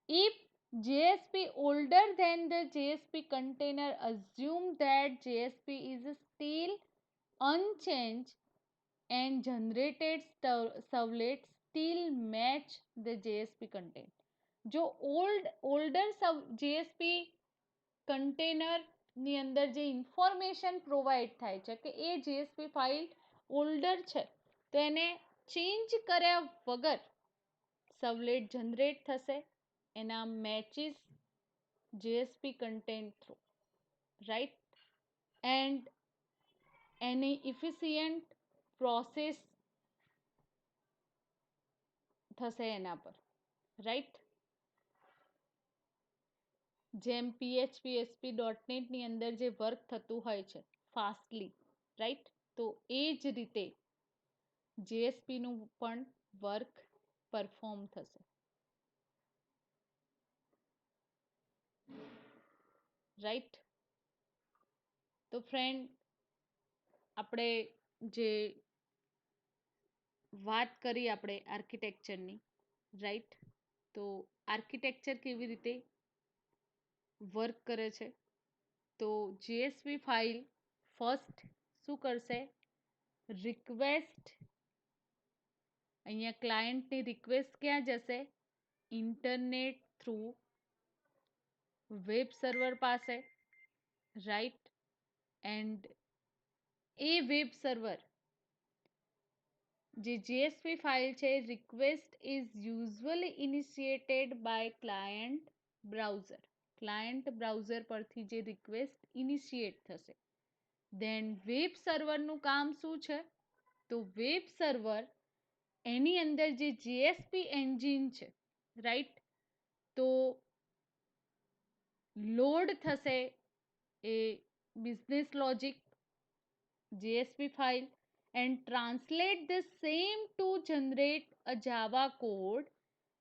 If JSP older than the JSP container, assume that JSP is still unchanged and generated servlet still match the JSP content. જો older JSP container ની અંદર જે ઇન્ફોર્મેશન પ્રોવાઈડ થાય છે કે એ JSP ફાઇલ ઓલ્ડર છે તો એને ચેન્જ કર્યા વગર સર્વલેટ જનરેટ થશે એના matches JSP content through, right. And એની ઇફિશિયન્ટ પ્રોસેસ થશે એના પર, રાઈટ. જેમ PHP ASP.NET ની અંદર જે વર્ક થતું હોય છે ફાસ્ટલી, રાઈટ, તો એ જ રીતે JSP નું પણ વર્ક પરફોર્મ થશે, રાઈટ. તો ફ્રેન્ડ આપણે જે વાત કરી આપણે આર્કિટેક્ચરની, રાઈટ, તો આર્કિટેક્ચર કેવી રીતે વર્ક કરે છે. તો JSP ફાઇલ ફર્સ્ટ શું કરશે, રિક્વેસ્ટ, અહીંયા ક્લાયન્ટની રિક્વેસ્ટ ક્યાં જશે, ઇન્ટરનેટ થ્રુ વેબ સર્વર પાસે, રાઈટ. એન્ડ એ વેબ સર્વર જે JSP ફાઇલ છે request is usually initiated by client browser પરથી જે રિક્વેસ્ટ ઇનિશિએટ થશે. ધેન વેબ સર્વરનું કામ શું છે, તો વેબ સર્વર એની અંદર જે JSP એન્જિન છે, રાઈટ, તો લોડ થશે એ business logic JSP file and translate the same to generate a Java code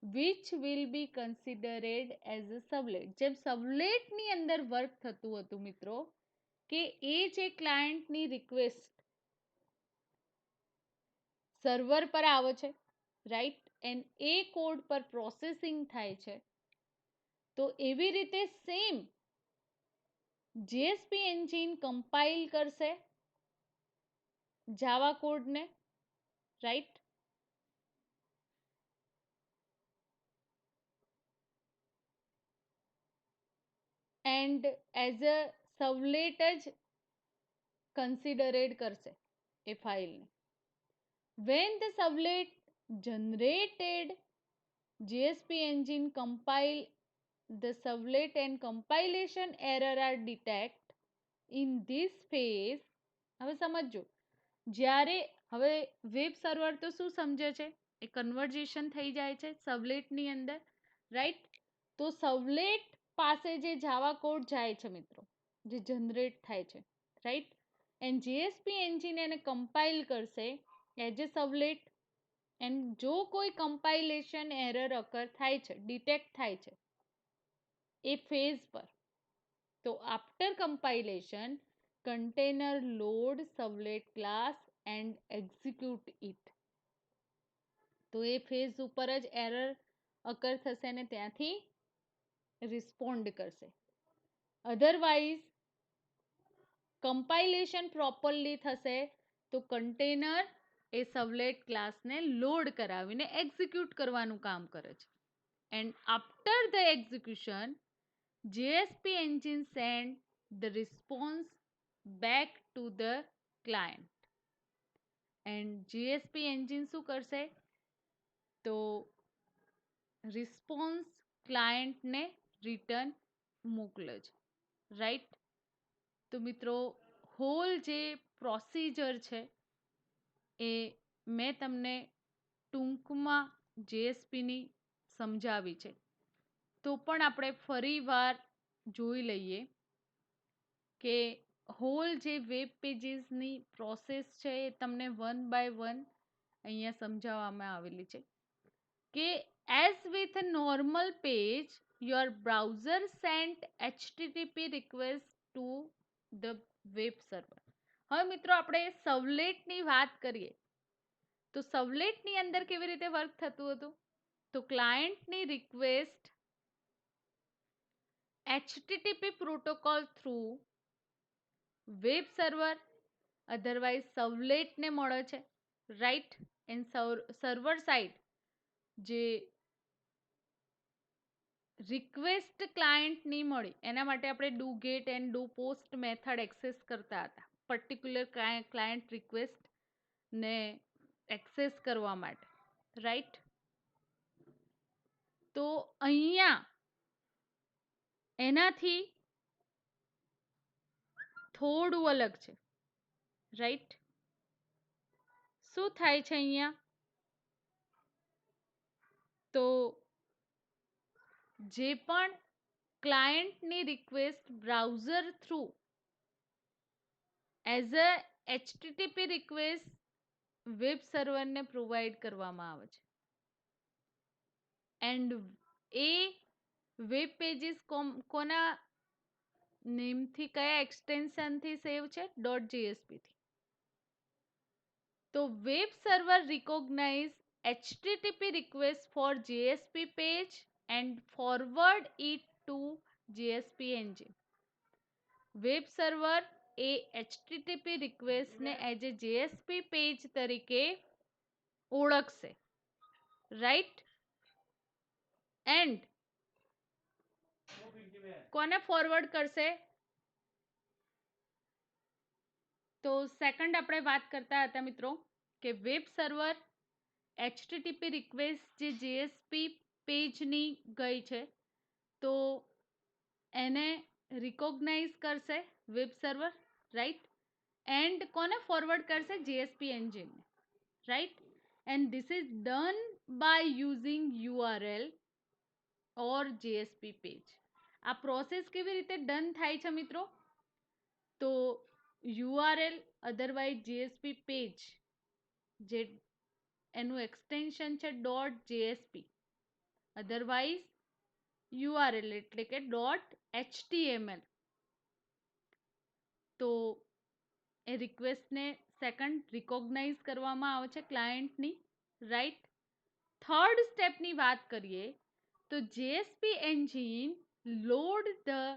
which will be considered as a servlet. જેમ servlet ની અંદર વર્ક થતું હતું મિત્રો કે એ જે ક્લાયન્ટની રિક્વેસ્ટ સર્વર પર આવે છે, રાઈટ, એન્ડ એ કોડ પર પ્રોસેસિંગ થાય છે, તો એવી રીતે સેમ JSP એન્જિન કમ્પાઇલ કરશે જાવા કોડને, રાઈટ. એન્ડ એઝ અ સર્વલેટ જ કન્સિડરેડ કરશે એ ફાઇલને. When the servlet generated, JSP engine compile the servlet and compilation error are detect in this phase. હવે સમજો જ્યારે હવે વેબ સર્વર તો શું સમજે છે, એ કન્વર્ઝેશન થઈ જાય છે સર્વલેટની અંદર, રાઈટ. તો સર્વલેટ પાસે જે જાવા કોડ જાય છે મિત્રો જે જનરેટ થાય છે, રાઈટ, એન્ડ JSP એન્જિન એને કમ્પાઇલ કરશે એઝ એ સર્વલેટ. એન્ડ જો કોઈ કમ્પાઇલેશન એરર અકર થાય છે, ડિટેક્ટ થાય છે એ ફેઝ પર, તો after compilation container load servlet class and execute it. તો એ ફેઝ ઉપર જ એરર અકર થશે અને ત્યાંથી રિસ્પોન્ડ કરશે. અધરવાઇઝ કમ્પાઇલેશન પ્રોપરલી થશે તો કન્ટેનર એ સર્વલેટ ક્લાસને લોડ કરાવીને એક્ઝિક્યુટ કરવાનું કામ કરે છે. And after the execution JSP engine send the response back to the client. And GSP engine શું કરશે? તો રિસ્પોન્સ ક્લાયન્ટને રિટર્ન મોકલે છે, રાઈટ? તો મિત્રો હોલ જે પ્રોસિજર છે એ મેં તમને ટૂંકમાં જીએસપીની સમજાવી છે. તો પણ આપણે ફરીવાર જોઈ લઈએ કે હોલ જે વેબ પેજીસની પ્રોસેસ છે એ તમને વન બાય વન અહીંયા સમજાવવામાં આવેલી છે કે as with a normal page your browser sent HTTP request to the web server. હવે મિત્રો આપણે સર્વલેટની વાત કરીએ તો સર્વલેટની અંદર કેવી રીતે વર્ક થતું હતું? તો ક્લાયન્ટની request HTTP protocol through web server otherwise સર્વલેટને મળે છે, રાઈટ? એન્ડ સર્વર સાઇડ જે રિક્વેસ્ટ ક્લાયન્ટની મળી એના માટે આપણે do get and do post method access કરતા હતા પર્ટિક્યુલર ક્લાયન્ટ રિક્વેસ્ટને એક્સેસ કરવા માટે, રાઈટ? તો અહીંયા એનાથી થોડું અલગ છે, રાઈટ? શું થાય છે અહીંયા? તો જે પણ ક્લાયન્ટની request browser through as a HTTP request web સર્વરને પ્રોવાઈડ કરવામાં આવે છે એન્ડ એ વેબ પેજીસ કોના નેમથી, કયા એક્સટેન્શનથી સેવ છે? .jsp થી. તો web server recognize HTTP request for JSP page and forward it to JSP engine. Web server એ HTTP રિક્વેસ્ટને એઝ એ JSP પેજ તરીકે ઓળખશે, રાઈટ? એન્ડ કોને ફોરવર્ડ કરશે? તો સેકન્ડ આપણે વાત કરતા હતા મિત્રો કે વેબ સર્વર HTTP રિક્વેસ્ટ જે JSP પેજની ગઈ છે તો એને રિકોગ્નાઇઝ કરશે વેબ સર્વર, રાઈટ? એન્ડ કોને ફોરવર્ડ કરશે? JSP engine, right? And this is done by using URL or JSP page. આ પ્રોસેસ કેવી રીતે ડન થાય છે મિત્રો? તો URL અધરવાઇઝ JSP પેજ જે એનું એક્સટેન્શન છે .jsp અધરવાઇઝ URL એટલે કે .html. તો એ રિક્વેસ્ટને સેકન્ડ રિકોગ્નાઇઝ કરવામાં આવે છે ક્લાયન્ટની, રાઈટ? થર્ડ સ્ટેપની વાત કરીએ તો JSP engine load the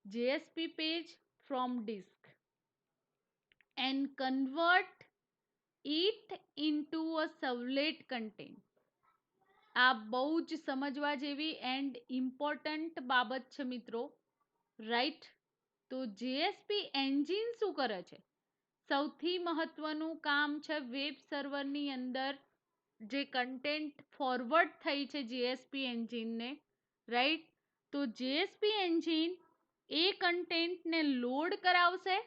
JSP page from disk and convert it into a servlet content. આ બહુ જ સમજવા જેવી એન્ડ ઇમ્પોર્ટન્ટ બાબત છે મિત્રો, રાઈટ? તો JSP એન્જિન શું કરે છે? સૌથી મહત્વનું કામ છે વેબ સર્વરની અંદર જે કન્ટેન્ટ ફોરવર્ડ થઈ છે JSP એન્જિનને, રાઈટ? તો JSP એન્જિન એ કન્ટેન્ટને લોડ કરાવશે,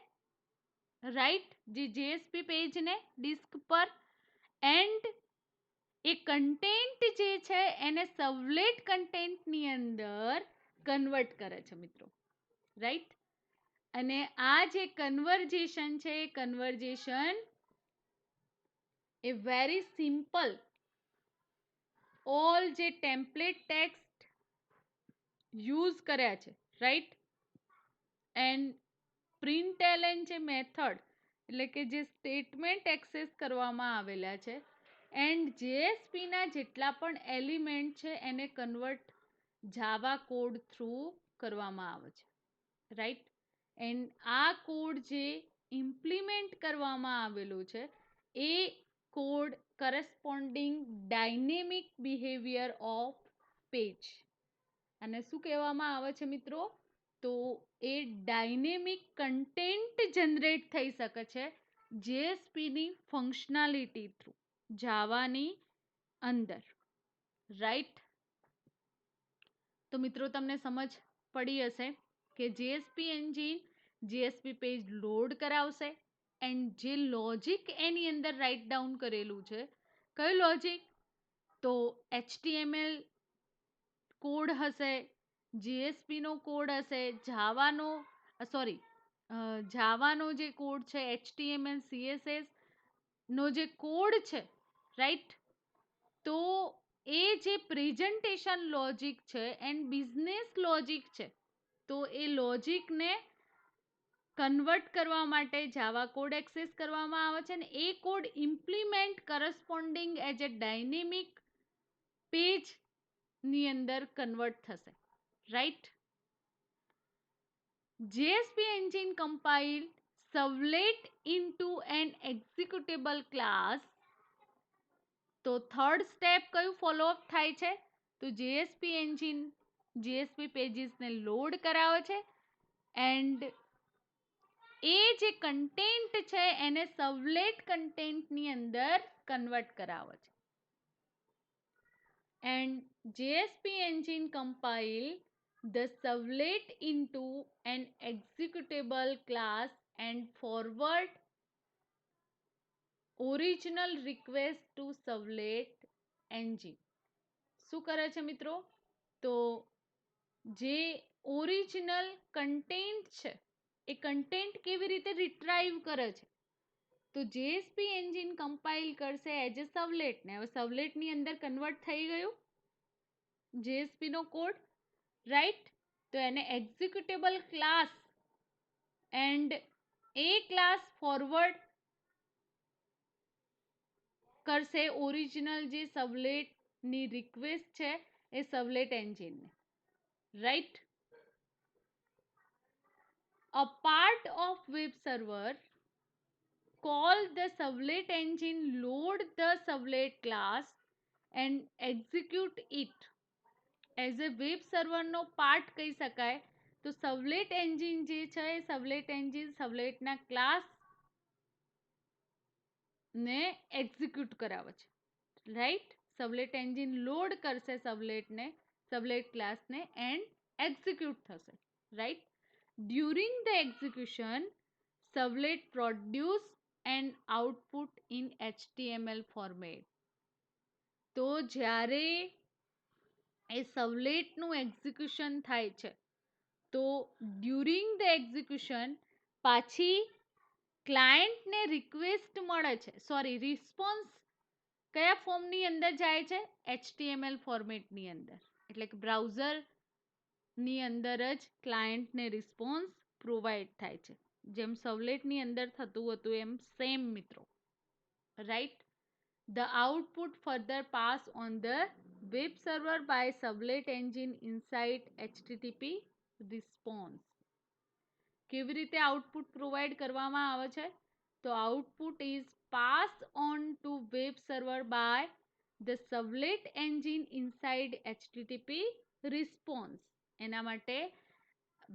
રાઈટ? જે JSP પેજને ડિસ્ક પર, એન્ડ એ કન્ટેન્ટ જે છે એને સર્વલેટ કન્ટેન્ટની અંદર કન્વર્ટ કરે છે મિત્રો, રાઈટ? અને આ જે કન્વર્જેશન છે એ કન્વર્જેશન એ વેરી સિમ્પલ ઓલ જે ટેમ્પલેટ ટેક્સ્ટ યુઝ કર્યા છે, રાઈટ? એન્ડ પ્રિન્ટલન જે મેથડ એટલે કે જે સ્ટેટમેન્ટ એક્સેસ કરવામાં આવેલા છે એન્ડ JSPના જેટલા પણ એલિમેન્ટ છે એને કન્વર્ટ જાવા કોડ થ્રુ કરવામાં આવે છે, રાઈટ? એન્ડ આ કોડ જે ઇમ્પ્લિમેન્ટ કરવામાં આવેલું છે એ code corresponding dynamic behaviour of page. અને શું કહેવામાં આવે છે મિત્રો? તો એ ડાયનેમિક કન્ટેન્ટ જનરેટ થઈ શકે છે જેએસપીની ફંક્શનાલિટી થ્રુ જાવાની અંદર, રાઈટ. તો મિત્રો તમને સમજ પડી હશે કે JSP engine JSP page load કરાવશે એન્ડ જે લોજિક એની અંદર રાઇટ ડાઉન કરેલું છે, કયું લોજિક? તો HTML કોડ હશે, જેએસપી નો કોડ હશે, જાવાનો જે કોડ છે, HTML CSS નો જે કોડ છે, રાઈટ. તો એ જે પ્રેઝન્ટેશન લોજિક છે એન્ડ બિઝનેસ લોજિક છે, તો એ લોજિકને કન્વર્ટ કરવા માટે જાવા કોડ એક્સેસ કરવામાં આવે છે, અને એ code implement corresponding as a dynamic page ની અંદર કન્વર્ટ થશે, right. JSP engine compiled servlet into an executable class. તો થર્ડ સ્ટેપ કયું ફોલો અપ થાય છે? તો જેએસપી એન્જિન જેએસપી પેજીસને લોડ કરાવે છે એન્ડ એ જે કન્ટેન્ટ છે એને સર્વલેટ કન્ટેન્ટની અંદર કન્વર્ટ કરાવે છે. And JSP engine compile the servlet into an executable class and forward original request to servlet engine. શું કરે છે મિત્રો? તો જે ઓરિજિનલ કન્ટેન્ટ છે એ કન્ટેન્ટ કેવી રીતે રિટ્રાઈવ કરે છે? તો જેએસપી એન્જિન કમ્પાઇલ કરશે એઝ એ સર્વલેટ ને. હવે સર્વલેટની અંદર કન્વર્ટ થઈ ગયું જેએસપી નો કોડ, રાઈટ. તો એને executable class and A class forward કરશે ઓરિજિનલ જે સર્વલેટની રિક્વેસ્ટ છે એ સર્વલેટ એન્જિનને, right. A part of web server call the servlet engine, load the servlet class and execute it. As a web સર્વરનો પાર્ટ કહી શકાય. તો સર્વલેટ એન્જિન જે છે એ સર્વલેટ એન્જિન સર્વલેટના ક્લાસ ને એક્ઝિક્યુટ કરાવે છે, રાઈટ. સર્વલેટ એન્જિન લોડ કરશે સર્વલેટ ક્લાસને એન્ડ એક્ઝિક્યુટ થશે, right. During the execution servlet produce and output in HTML format. તો જ્યારે એ સર્વલેટનું એક્ઝિક્યુશન થાય છે તો ડ્યુરિંગ ધ એક્ઝિક્યુશન પાછી ક્લાયન્ટને રિક્વેસ્ટ મળે છે, રિસ્પોન્સ કયા ફોર્મની અંદર જાય છે? HTML ફોર્મેટની અંદર, એટલે કે બ્રાઉઝરની અંદર જ ક્લાયન્ટને રિસ્પોન્સ પ્રોવાઈડ થાય છે, જેમ સર્વલેટની અંદર થતું હતું એમ સેમ મિત્રો, right. The output further pass on the web server by servlet engine inside HTTP response. કેવી રીતે આઉટપુટ પ્રોવાઈડ કરવામાં આવે છે? તો output is pass on to web server by the servlet engine inside HTTP response. એના માટે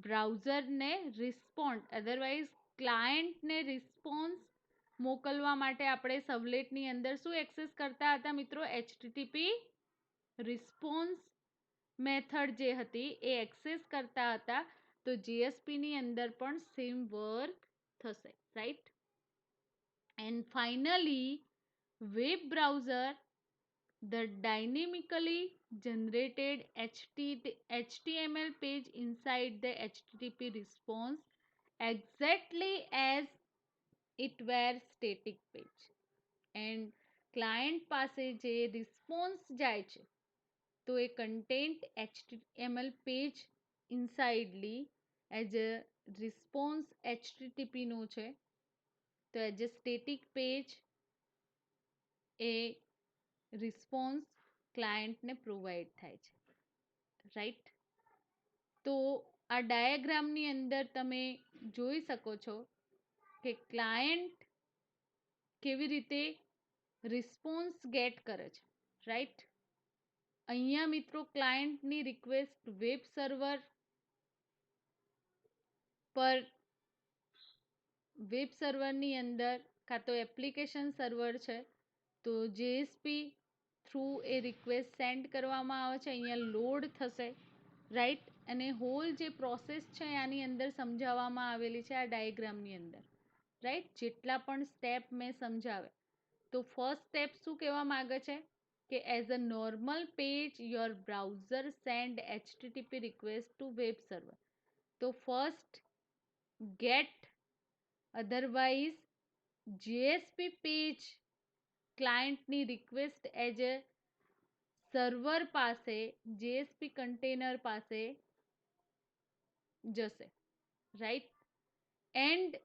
બ્રાઉઝરને રિસ્પોન્ડ, અધરવાઇઝ ક્લાયન્ટને રિસ્પોન્સ મોકલવા માટે આપણે સર્વલેટની અંદર શું એક્સેસ કરતા હતા મિત્રો? HTTP રિસ્પોન્સ મેથડ જે હતી એ એક્સેસ કરતા હતા. તો જેએસપીની અંદર પણ સેમ વર્ક થશે, right. And finally web browser the dynamically generated HTML page inside the HTTP response exactly as it were static page. And client પાસે જે રિસ્પોન્સ જાય છે તો એ content HTML page insidely as a response HTTP નું છે, તો એઝ અ સ્ટેટિક પેજ એ રિસ્પોન્સ ક્લાયન્ટને પ્રોવાઈડ થાય છે, રાઈટ. તો આ ડાયાગ્રામની અંદર તમે જોઈ શકો છો કે ક્લાયન્ટ કેવી રીતે રિસ્પોન્સ ગેટ કરે છે, રાઈટ. અહીંયા મિત્રો ક્લાયન્ટની રિક્વેસ્ટ વેબ સર્વર પર વેબ સર્વરની અંદર કાં તો એપ્લિકેશન સર્વર છે, તો જેએસપી થ્રુ એ રિક્વેસ્ટ સેન્ડ કરવામાં આવે છે, અહીંયા લોડ થશે, રાઈટ. અને હોલ જે પ્રોસેસ છે આની અંદર સમજાવવામાં આવેલી છે આ ડાયાગ્રામની અંદર, રાઈટ. જેટલા પણ સ્ટેપ મેં સમજાવે, તો ફર્સ્ટ સ્ટેપ શું કહેવા માંગે છે કે as a normal page your browser send HTTP request to web server. તો first get, otherwise JSP page ક્લાયન્ટની રિક્વેસ્ટ એઝ એ સર્વર પાસે, જેએસપી કન્ટેનર પાસે જશે, રાઈટ. એન્ડ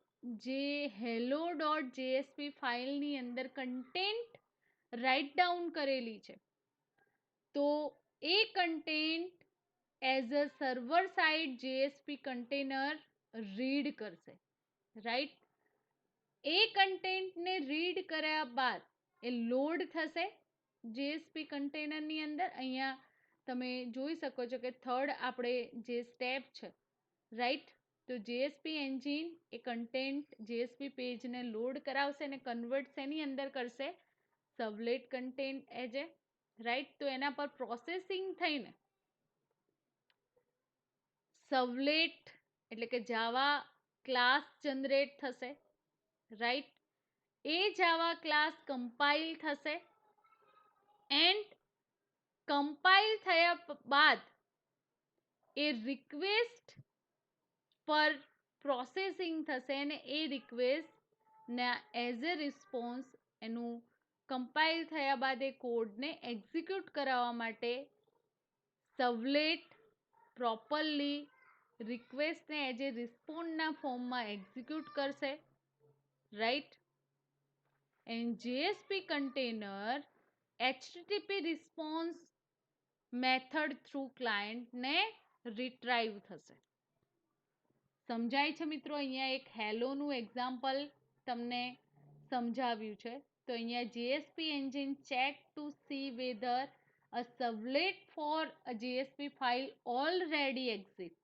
જે હેલો ડોટ જેએસપી ફાઇલની અંદર કન્ટેન્ટ રાઇટ ડાઉન કરેલી છે, તો એ content as a server side JSP container read કરશે, રાઈટ. એ કન્ટેન્ટને રીડ કર્યા બાદ એ લોડ થશે જેએસપી કન્ટેનરની અંદર. અહીંયા તમે જોઈ શકો છો કે થર્ડ આપણે જે સ્ટેપ છે, રાઈટ. તો જેએસપી એન્જિન એ કન્ટેન્ટ જેએસપી પેજને લોડ કરાવશે અને કન્વર્ટ શેની અંદર કરશે, સર્વલેટ કન્ટેન્ટ એજ એ, રાઈટ. તો એના પર પ્રોસેસિંગ થઈને સર્વલેટ એટલે કે જાવા ક્લાસ જનરેટ થશે, રાઈટ. એ જાવા ક્લાસ કમ્પાઇલ થશે એન્ડ કમ્પાઇલ થયા બાદ એ રિક્વેસ્ટ પર પ્રોસેસિંગ થશે અને એ રિક્વેસ્ટના એઝ એ રિસ્પોન્સ એનું કમ્પાઇલ થયા બાદ એ કોડને એક્ઝિક્યુટ કરાવવા માટે સર્વલેટ પ્રોપરલી રિક્વેસ્ટને એઝ એ રિસ્પોન્ડના ફોર્મમાં એક્ઝિક્યુટ કરશે, right. And JSP container HTTP response method through ક્લાયન્ટને રિટ્રાઈવ થશે. સમજાય છે મિત્રો? અહીંયા એક હેલોનું એક્ઝામ્પલ તમને સમજાવ્યું છે. તો અહીંયા JSP engine check to see whether a servlet for a JSP file already exit.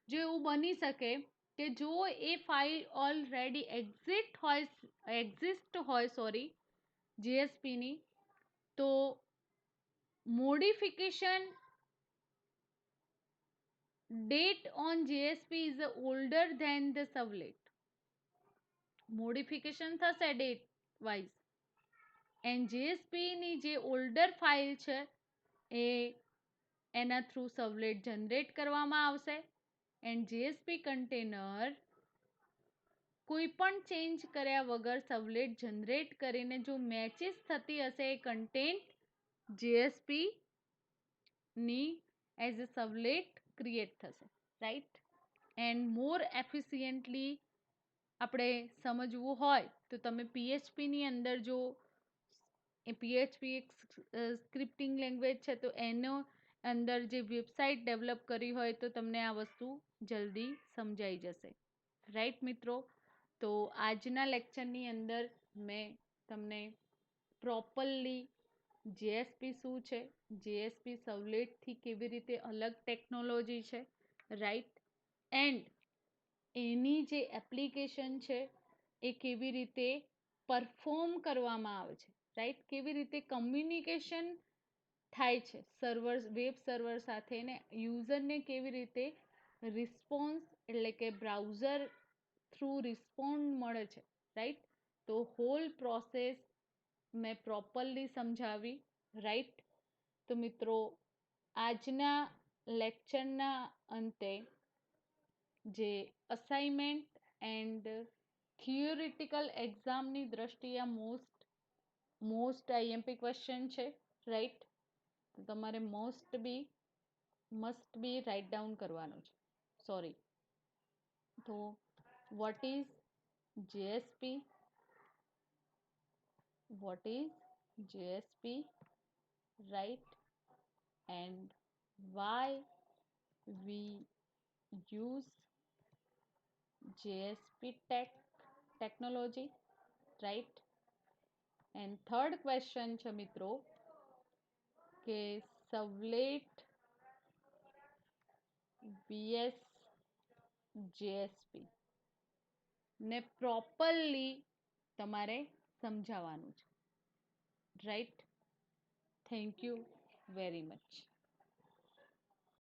જો એવું બની શકે કે જો એ ફાઇલ ઓલરેડી એક્ઝિસ્ટ હોય જેએસપીની, તો modification date on JSP is older than the servlet. Modification થશે ડેટ વાઇઝ, એન્ડ જેએસપી ની જે ઓલ્ડર ફાઇલ છે એ એના થ્રુ સર્વલેટ જનરેટ કરવામાં આવશે. એન્ડ જેએસપી કન્ટેનર કોઈ પણ ચેન્જ કર્યા વગર સર્વલેટ જનરેટ કરીને જો મેચિસ થતી હશે એ કન્ટેન્ટ જેએસપી ની એઝ અ સર્વલેટ ક્રિએટ થશે, રાઈટ. એન્ડ મોર એફિશિયન્ટલી આપણે સમજવું હોય તો તમે પીએચપીની અંદર જો એ પીએચપી એક સ્ક્રિપ્ટિંગ લેંગ્વેજ છે, તો એનો અંદર જે વેબસાઇટ ડેવલપ કરી હોય તો તમને આ વસ્તુ જલ્દી સમજાઈ જશે, રાઈટ મિત્રો. તો આજના લેક્ચરની અંદર મેં તમને પ્રોપરલી જેએસપી શું છે, જેએસપી સર્વલેટથી કેવી રીતે અલગ ટેકનોલોજી છે, રાઈટ. એન્ડ એની જે એપ્લિકેશન છે એ કેવી રીતે પરફોર્મ કરવામાં આવે છે, રાઈટ. કેવી રીતે કમ્યુનિકેશન થાય છે વેબ સર્વર સાથે ને યુઝરને કેવી રીતે રિસ્પોન્સ એટલે કે બ્રાઉઝર થ્રુ રિસ્પોન્ડ મળે છે, રાઈટ. તો હોલ પ્રોસેસ મેં પ્રોપરલી સમજાવી, રાઈટ. તો મિત્રો આજના લેક્ચરના અંતે જે અસાઇનમેન્ટ એન્ડ થિયોરિટિકલ એક્ઝામની દ્રષ્ટિએ મોસ્ટ આઈએમપી ક્વેશ્ચન છે, રાઈટ. તો તમારે મસ્ટ બી રાઇટ ડાઉન કરવાનું છે, સોરી. તો what is JSP, right, and why we use JSP technology, right. And third question છે મિત્રો કે સર્વલેટ vs JSP ને પ્રોપરલી તમારે સમજાવવાનું છે. Right? Thank you very much.